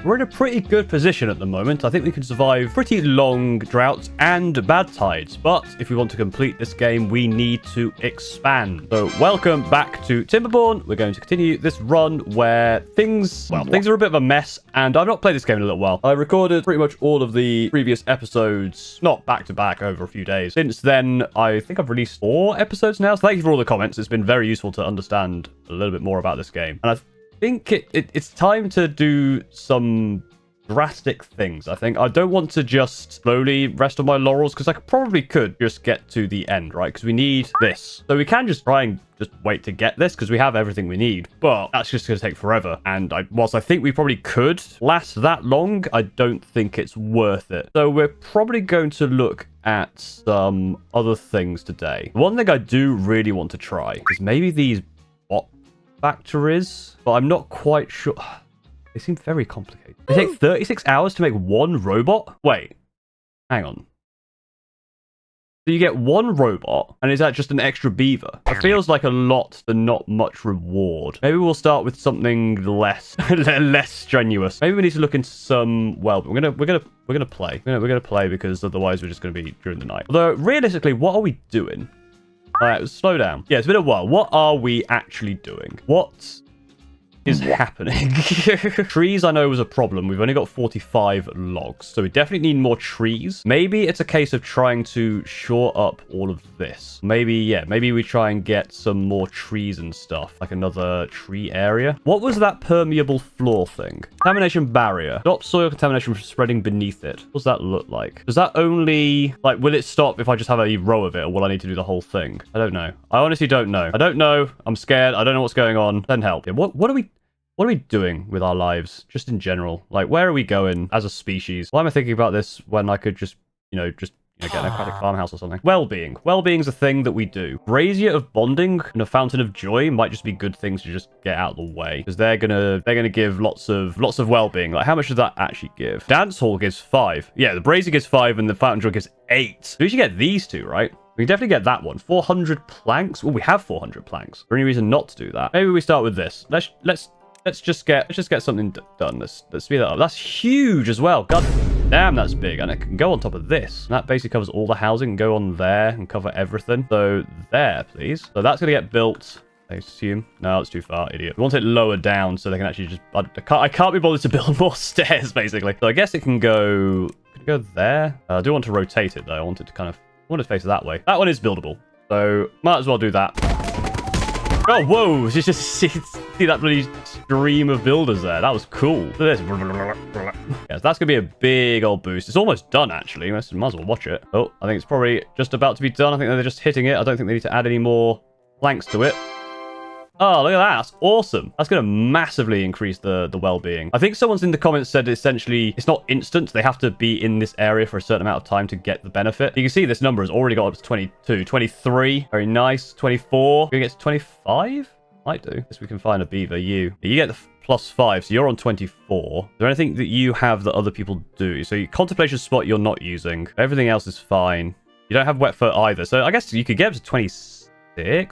we're in a pretty good position at the moment. I think we can survive pretty long droughts and bad tides. But if we want to complete this game, we need to expand. So welcome back to Timberborn. We're going to continue this run where things are a bit of a mess. And I've not played this game in a little while. I recorded pretty much all of the previous episodes, not back to back over a few days. Since then, I think I've released 4 episodes now. So thank you for all the comments. It's been very useful to understand a little bit more about this game. And I think it's time to do some drastic things. I think I don't want to just slowly rest on my laurels, because I probably could just get to the end, right? Because we need this. So we can just try and just wait to get this, because we have everything we need. But that's just going to take forever. And whilst I think we probably could last that long, I don't think it's worth it. So we're probably going to look at some other things today. One thing I do really want to try is maybe these factories, but I'm not quite sure. They seem very complicated. They take 36 hours to make one robot? Wait, hang on. So you get one robot, and is that just an extra beaver? It feels like a lot and not much reward. Maybe we'll start with something less less strenuous. Maybe we need to look into some. Well, we're gonna play. We're gonna play, because otherwise we're just gonna be during the night. Although realistically, what are we doing? All right, slow down. Yeah, it's been a while. What are we actually doing? What is happening? Trees, I know, was a problem. We've only got 45 logs, so we definitely need more trees. Maybe it's a case of trying to shore up all of this. Maybe we try and get some more trees and stuff, like another tree area. What was that permeable floor thing? Contamination barrier. Stop soil contamination from spreading beneath it. What does that look like? Does that only, like, will it stop if I just have a row of it, or will I need to do the whole thing? I don't know. I honestly don't know. I don't know. I'm scared. I don't know what's going on. Send help. Yeah, what are we doing with our lives, just in general? Like, where are we going as a species? Why am I thinking about this when I could just get an aquatic farmhouse or something? Well-being. Well-being's a thing that we do. Brazier of bonding and a fountain of joy might just be good things to just get out of the way, because they're gonna give lots of well-being. Like, how much does that actually give? Dance hall gives 5. Yeah, the brazier gives 5 and the fountain of joy gives 8. We should get these 2, right? We can definitely get that one. 400 planks. Oh, we have 400 planks. Is there any reason not to do that? Maybe we start with this. Let's just get something done. Let's speed that up. That's huge as well. God damn, that's big. And it can go on top of this. And that basically covers all the housing and go on there and cover everything. So there, please. So that's going to get built, I assume. No, it's too far, idiot. We want it lower down so they can actually just... I can't be bothered to build more stairs, basically. So I guess it can go... Could it go there? I do want to rotate it, though. I want it to face that way. That one is buildable. So might as well do that. Oh, whoa. Just see that bloody stream of builders there. That was cool. Look at this. Yes, that's going to be a big old boost. It's almost done, actually. Might as well watch it. Oh, I think it's probably just about to be done. I think they're just hitting it. I don't think they need to add any more planks to it. Oh, look at that. That's awesome. That's going to massively increase the well-being. I think someone's in the comments said essentially it's not instant. They have to be in this area for a certain amount of time to get the benefit. You can see this number has already got up to 22, 23. Very nice. 24. Can we get to 25? Might do. Guess we can find a beaver. You get the +5, so you're on 24. Is there anything that you have that other people do? So your contemplation spot you're not using. Everything else is fine. You don't have wet foot either. So I guess you could get up to 26.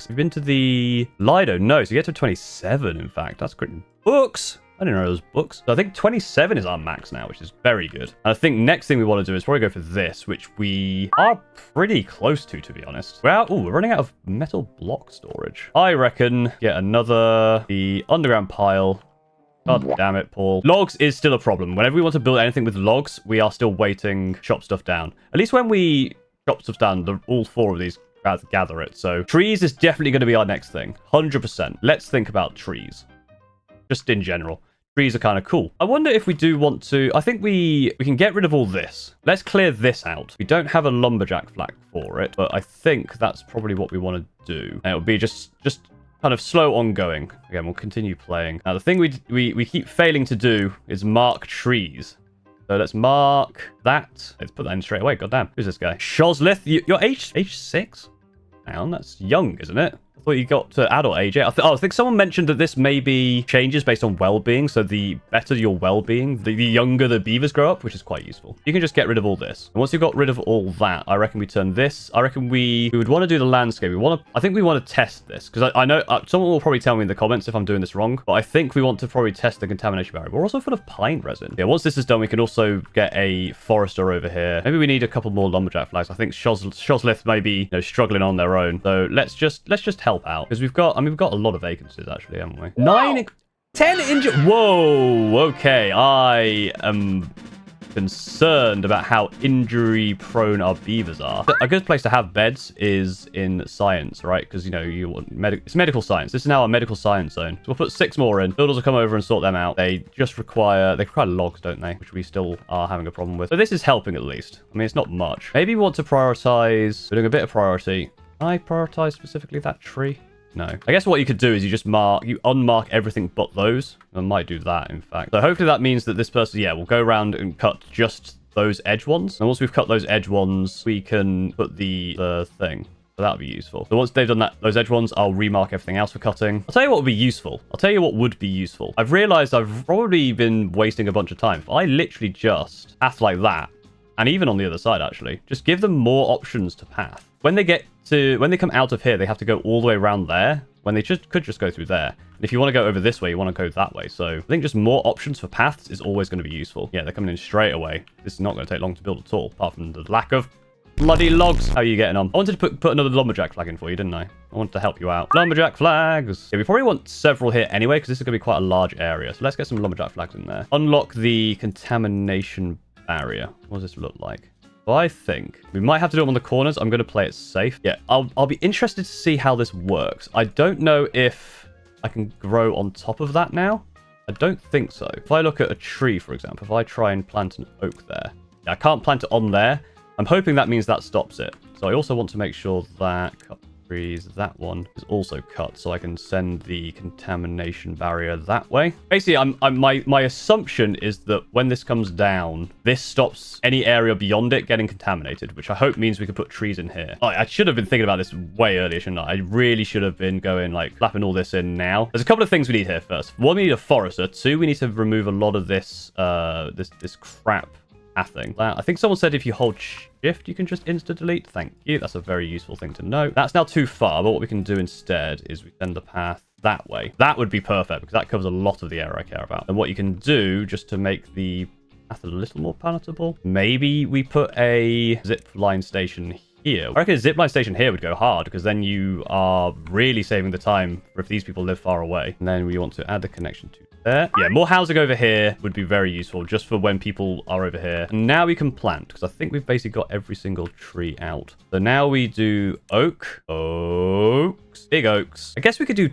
You've been to the Lido. No, so you get to 27, in fact. That's great. Books. I didn't know those books. So I think 27 is our max now, which is very good. And I think next thing we want to do is probably go for this, which we are pretty close to be honest. We're running out of metal block storage. I reckon get the underground pile. God damn it, Paul. Logs is still a problem. Whenever we want to build anything with logs, we are still waiting, chop stuff down. At least when we chop stuff down, all 4 of these gather it. So trees is definitely going to be our next thing. 100%. Let's think about trees. Just in general. Trees are kind of cool. I wonder if we do want to... I think we can get rid of all this. Let's clear this out. We don't have a lumberjack flag for it, but I think that's probably what we want to do. And it'll be just kind of slow ongoing. Again, we'll continue playing. Now, the thing we keep failing to do is mark trees. So let's mark that. Let's put that in straight away. God damn. Who's this guy? Shoslith. You're age 6? Hang on, that's young, isn't it? I thought you got to adult age. Yeah, I think someone mentioned that this maybe changes based on well-being. So the better your well-being, the younger the beavers grow up, which is quite useful. You can just get rid of all this. And once you've got rid of all that, I reckon we turn this. I reckon we would want to do the landscape. I think we want to test this because I know someone will probably tell me in the comments if I'm doing this wrong, but I think we want to probably test the contamination barrier. We're also full of pine resin. Yeah, once this is done, we can also get a forester over here. Maybe we need a couple more lumberjack flags. I think Shoslith may be struggling on their own. So let's just help out because we've got a lot of vacancies actually, haven't we? 10 injured. Whoa. Okay, I am concerned about how injury prone our beavers are. A good place to have beds is in science, right? Because you want it's medical science. This is now a medical science zone. So we'll put 6 more in. Builders will come over and sort them out. They require logs, don't they? Which we still are having a problem with. So this is helping at least. I mean, it's not much. Maybe we want to prioritize. We're doing a bit of priority. Can I prioritize specifically that tree? No. I guess what you could do is you unmark everything but those. I might do that, in fact. So hopefully that means that this person, will go around and cut just those edge ones. And once we've cut those edge ones, we can put the thing. So that would be useful. So once they've done that, those edge ones, I'll remark everything else for cutting. I'll tell you what would be useful. I've realized I've probably been wasting a bunch of time. If I literally just path like that, and even on the other side, actually, just give them more options to path. When they come out of here, they have to go all the way around there, when they could just go through there. And if you want to go over this way, you want to go that way. So I think just more options for paths is always going to be useful. Yeah, they're coming in straight away. This is not going to take long to build at all, apart from the lack of bloody logs. How are you getting on? I wanted to put another lumberjack flag in for you, didn't I? I wanted to help you out. Lumberjack flags. Yeah, we probably want several here anyway, because this is going to be quite a large area. So let's get some lumberjack flags in there. Unlock the contamination barrier. What does this look like? Well, I think we might have to do it on the corners. I'm going to play it safe. Yeah, I'll be interested to see how this works. I don't know if I can grow on top of that now. I don't think so. If I look at a tree, for example, if I try and plant an oak there, I can't plant it on there. I'm hoping that means that stops it. So I also want to make sure that that one is also cut so I can send the contamination barrier that way. Basically, my assumption is that when this comes down, this stops any area beyond it getting contaminated, which I hope means we can put trees in here. I should have been thinking about this way earlier, shouldn't I? I really should have been going clapping all this in now. There's a couple of things we need here first. One, we need a forester. 2, we need to remove a lot of this this crap thing. I think someone said if you hold shift, you can just insta-delete. Thank you. That's a very useful thing to know. That's now too far, but what we can do instead is we send the path that way. That would be perfect because that covers a lot of the area I care about. And what you can do just to make the path a little more palatable, maybe we put a zip line station here. I reckon a zip line station here would go hard because then you are really saving the time for if these people live far away. And then we want to add the connection to there. Yeah, more housing over here would be very useful just for when people are over here. And now we can plant because I think we've basically got every single tree out. So now we do oaks, big oaks. I guess we could do...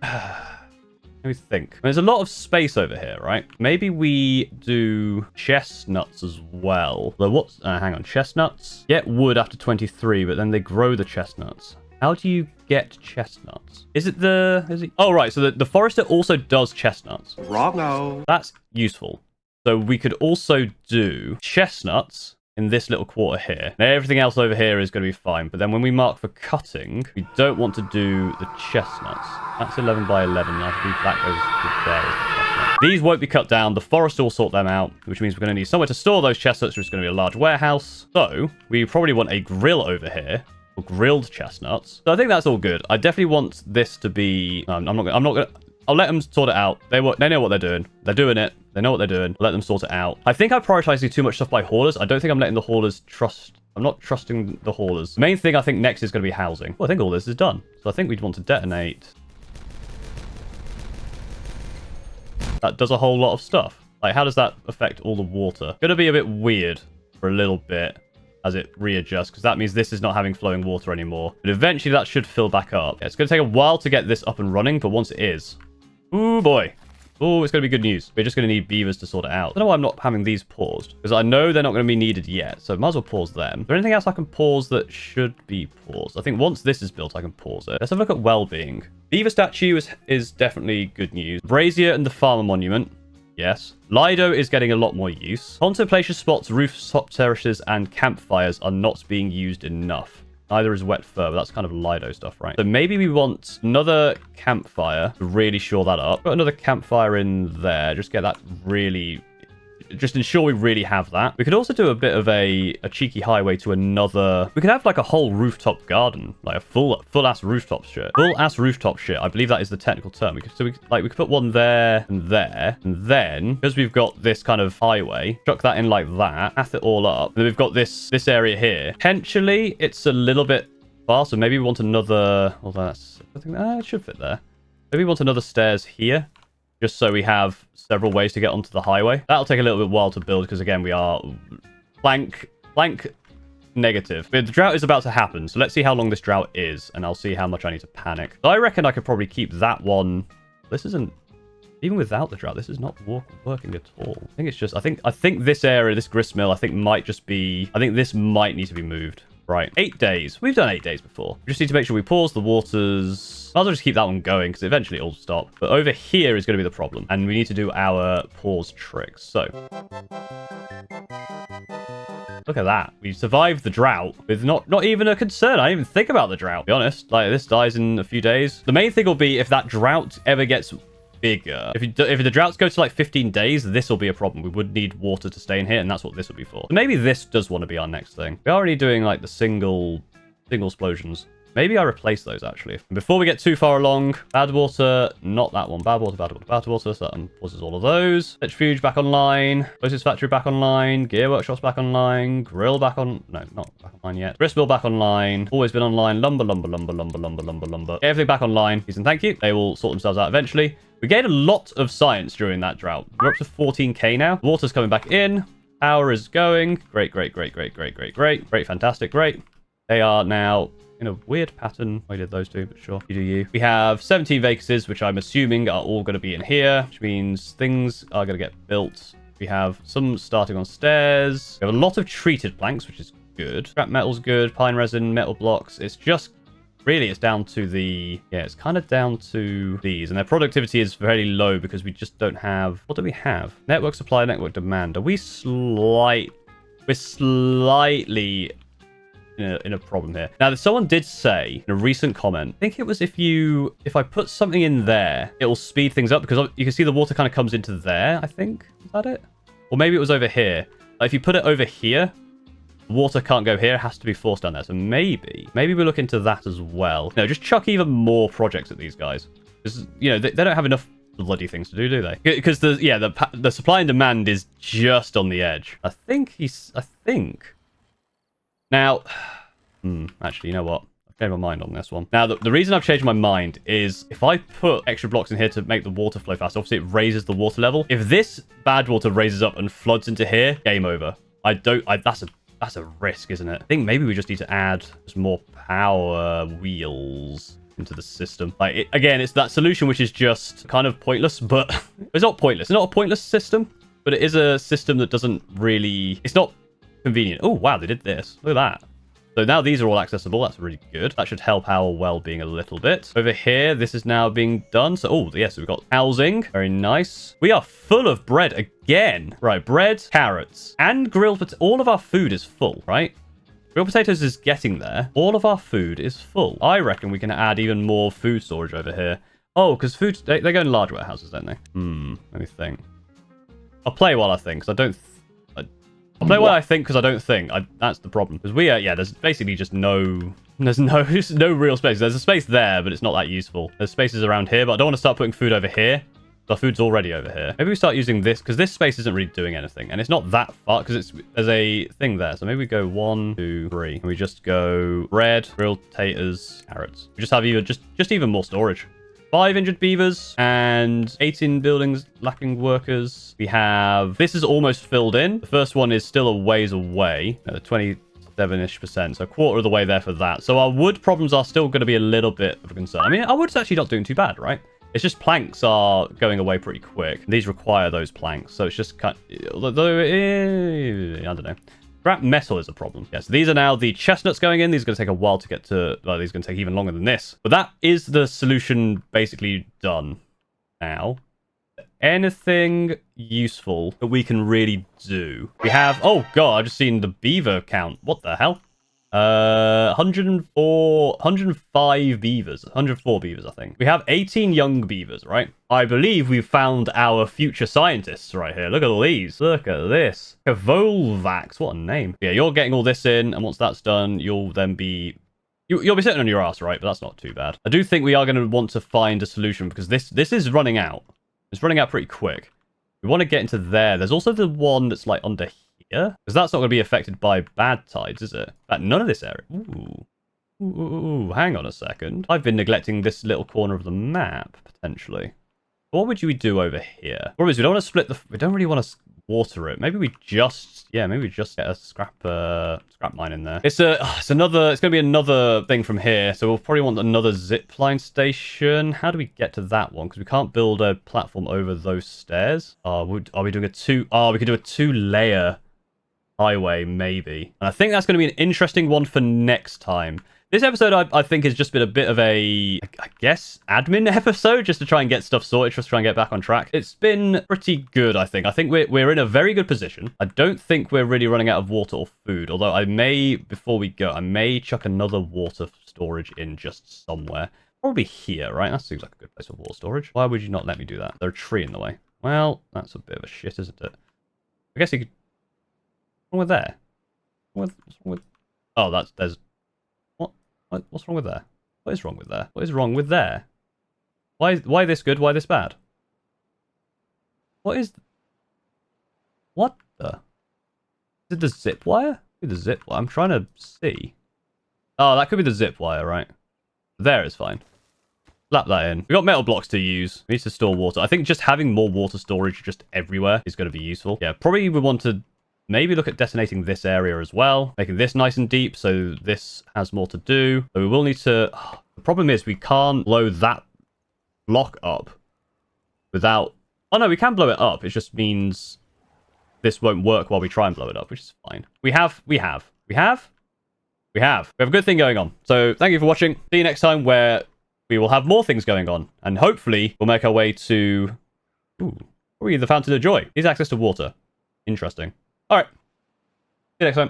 Let me think. There's a lot of space over here, right? Maybe we do chestnuts as well. So what's... hang on. Chestnuts get wood after 23, but then they grow the chestnuts. How do you get chestnuts? Oh, right. So the forester also does chestnuts. Wrong-o. That's useful. So we could also do chestnuts in this little quarter here. Now, everything else over here is going to be fine. But then when we mark for cutting, we don't want to do the chestnuts. That's 11 by 11. I believe that goes there as the chestnut. These won't be cut down. The forester will sort them out, which means we're going to need somewhere to store those chestnuts, which is going to be a large warehouse. So we probably want a grill over here. Grilled chestnuts. So I think that's all good. I definitely want this to be... I'm not gonna... I'll let them sort it out. They know what they're doing. They're doing it. They know what they're doing. I'll let them sort it out. I think I'm prioritizing too much stuff by haulers. I don't think I'm letting the haulers trust... I'm not trusting the haulers. The main thing I think next is going to be housing. Well, I think all this is done. So I think we'd want to detonate. That does a whole lot of stuff. How does that affect all the water? Going to be a bit weird for a little bit as it readjusts, because that means this is not having flowing water anymore. But eventually that should fill back up. Yeah, it's going to take a while to get this up and running, but once it is... Ooh, boy. Oh, it's going to be good news. We're just going to need beavers to sort it out. I don't know why I'm not having these paused, because I know they're not going to be needed yet, so might as well pause them. Is there anything else I can pause that should be paused? I think once this is built, I can pause it. Let's have a look at well-being. Beaver statue is definitely good news. Brazier and the farmer monument. Yes. Lido is getting a lot more use. Contemplation spots, rooftop terraces, and campfires are not being used enough. Neither is wet fur, but that's kind of Lido stuff, right? So maybe we want another campfire to really shore that up. Put another campfire in there. Just get that really... Just ensure we really have that. We could also do a bit of a cheeky highway to another... We could have like a whole rooftop garden, like a full-ass rooftop shit. Full-ass rooftop shit. I believe that is the technical term. We could put one there, and then, because we've got this kind of highway, chuck that in like that, path it all up. And then we've got this area here. Potentially, it's a little bit far, so maybe we want another... Although that's... I think it should fit there. Maybe we want another stairs here, just so we have several ways to get onto the highway. That'll take a little bit while to build because, again, we are blank negative. But the drought is about to happen, so let's see how long this drought is, and I'll see how much I need to panic. So I reckon I could probably keep that one. This isn't... Even without the drought, this is not working at all. I think it's just... I think this area, this grist mill, I think might just be... I think this might need to be moved. Right, 8 days. We've done 8 days before. We just need to make sure we pause the waters. I'll just keep that one going because eventually it'll stop. But over here is going to be the problem. And we need to do our pause tricks. So, look at that. We survived the drought with not even a concern. I didn't even think about the drought, to be honest. Like, this dies in a few days. The main thing will be if that drought ever gets bigger. If the droughts go to like 15 days, this will be a problem. We would need water to stay in here, and that's what this will be for. So maybe this does want to be our next thing. We're already doing like the single explosions. Maybe I replace those, actually. And before we get too far along, bad water, not that one. Bad water, bad water, bad water. So that pauses all of those. Centrifuge back online. Closest factory back online. Gear workshops back online. Grill back on... No, not back online yet. Grist mill back online. Always been online. Lumber. Get everything back online. Please and thank you. They will sort themselves out eventually. We gained a lot of science during that drought. We're up to 14k now. Water's coming back in. Power is going. Great. Great, fantastic, great. They are now in a weird pattern. I did those two, but sure, you do you. We have 17 vacancies, which I'm assuming are all going to be in here, which means things are going to get built. We have some starting on stairs. We have a lot of treated planks, which is good. Scrap metal's good. Pine resin, metal blocks. It's just... Really, it's down to the... Yeah, it's kind of down to these. And their productivity is very low because we just don't have... What do we have? Network supply, network demand. Are we We're slightly in a problem here. Now, someone did say in a recent comment, I think it was if I put something in there, it will speed things up because you can see the water kind of comes into there, I think. Is that it? Or maybe it was over here. Like, if you put it over here, water can't go here. It has to be forced down there. So maybe we look into that as well. No, just chuck even more projects at these guys. Because, you know, they don't have enough bloody things to do they? Because the supply and demand is just on the edge. I think. Now, actually, you know what? I've changed my mind on this one. Now, the reason I've changed my mind is if I put extra blocks in here to make the water flow fast, obviously it raises the water level. If this bad water raises up and floods into here, game over. That's a risk, isn't it? I think maybe we just need to add some more power wheels into the system. Like, again, it's that solution which is just kind of pointless, but it's not pointless. It's not a pointless system, but it is a system that doesn't really... It's not convenient. Oh, wow, they did this. Look at that. So now these are all accessible. That's really good. That should help our well-being a little bit. Over here, this is now being done. So, oh, yes, we've got housing. Very nice. We are full of bread again. Right, bread, carrots, and grilled potatoes. All of our food is full, right? Grilled potatoes is getting there. All of our food is full. I reckon we can add even more food storage over here. Oh, because food... They go in large warehouses, don't they? Let me think. I'll play while I think, because I don't... I'll play what I think because I don't think. That's the problem. Because there's basically just there's no real space. There's a space there, but it's not that useful. There's spaces around here, but I don't want to start putting food over here. The food's already over here. Maybe we start using this because this space isn't really doing anything. And it's not that far because there's a thing there. So maybe we go 1, 2, 3. And we just go bread, grilled potatoes, carrots. We just have even more storage. 5 injured beavers and 18 buildings lacking workers. We have... This is almost filled in. The first one is still a ways away. The 27-ish%. So a quarter of the way there for that. So our wood problems are still going to be a little bit of a concern. I mean, our wood's actually not doing too bad, right? It's just planks are going away pretty quick. These require those planks. So it's just kind of... Although, I don't know. Scrap metal is a problem. Yes, these are now the chestnuts going in. These are going to take a while to get to... Well, these are going to take even longer than this. But that is the solution basically done now. Anything useful that we can really do? We have... Oh, God, I've just seen the beaver count. What the hell? 104, 105 beavers, 104 beavers, I think. We have 18 young beavers, right? I believe we've found our future scientists right here. Look at all these. Look at this. Volvax, what a name. Yeah, you're getting all this in, and once that's done, you'll then be... You'll be sitting on your ass, right? But that's not too bad. I do think we are going to want to find a solution because this is running out. It's running out pretty quick. We want to get into there. There's also the one that's like under here. Because that's not going to be affected by bad tides, is it? None of this area. Ooh, hang on a second. I've been neglecting this little corner of the map, potentially. What would we do over here? Problem is, we don't want to split the... We don't really want to water it. Maybe we just... Yeah, maybe we just get a scrap mine in there. It's going to be another thing from here. So we'll probably want another zipline station. How do we get to that one? Because we can't build a platform over those stairs. Are we doing a two... Oh, we could do a 2-layer highway, maybe. And I think that's going to be an interesting one for next time. This episode, I think, has just been a bit of a, I guess, admin episode, just to try and get stuff sorted, just to try and get back on track. It's been pretty good, I think. I think we're in a very good position. I don't think we're really running out of water or food, although I may, before we go, I may chuck another water storage in just somewhere. Probably here, right? That seems like a good place for water storage. Why would you not let me do that? There's a tree in the way. Well, that's a bit of a shit, isn't it? I guess you could... What's wrong with there? What's wrong with... Oh, there's... What's wrong with there? What is wrong with there? What is wrong with there? Why this good? Why this bad? What is... What the... Is it the zip wire? The zip wire? I'm trying to see. Oh, that could be the zip wire, right? There is fine. Slap that in. We got metal blocks to use. We need to store water. I think just having more water storage just everywhere is going to be useful. Yeah, probably we want to maybe look at detonating this area as well. Making this nice and deep so this has more to do. So we will need to... The problem is we can't blow that block up without... Oh no, we can blow it up. It just means this won't work while we try and blow it up, which is fine. We have a good thing going on. So thank you for watching. See you next time where we will have more things going on. And hopefully we'll make our way to... Ooh, the Fountain of Joy. Easy access to water. Interesting. All right. See you next time.